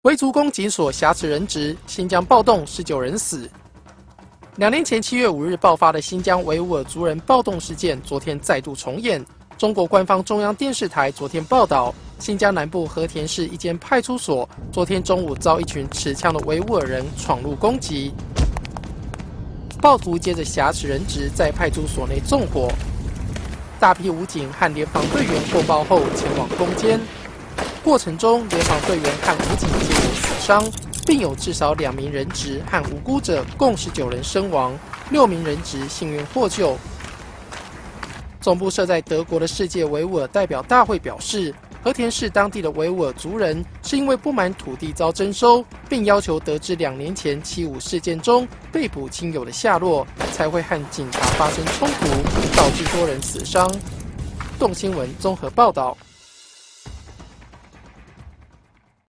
维族宫警所挟持人质，新疆暴动19人死。2年前7月5日爆发的新疆维吾尔族人暴动事件，昨天再度重演。中国官方中央电视台昨天报道，新疆南部和田市一间派出所，昨天中午遭一群持枪的维吾尔人闯入攻击，暴徒接着挟持人质，在派出所内纵火。大批武警和联防队员获报后前往攻坚。 过程中，联防队员和武警皆有死伤，并有至少2名人质和无辜者共19人身亡，6名人质幸运获救。总部设在德国的世界维吾尔代表大会表示，和田市当地的维吾尔族人是因为不满土地遭征收，并要求得知2年前75事件中被捕亲友的下落，才会和警察发生冲突，导致多人死伤。动新闻综合报道。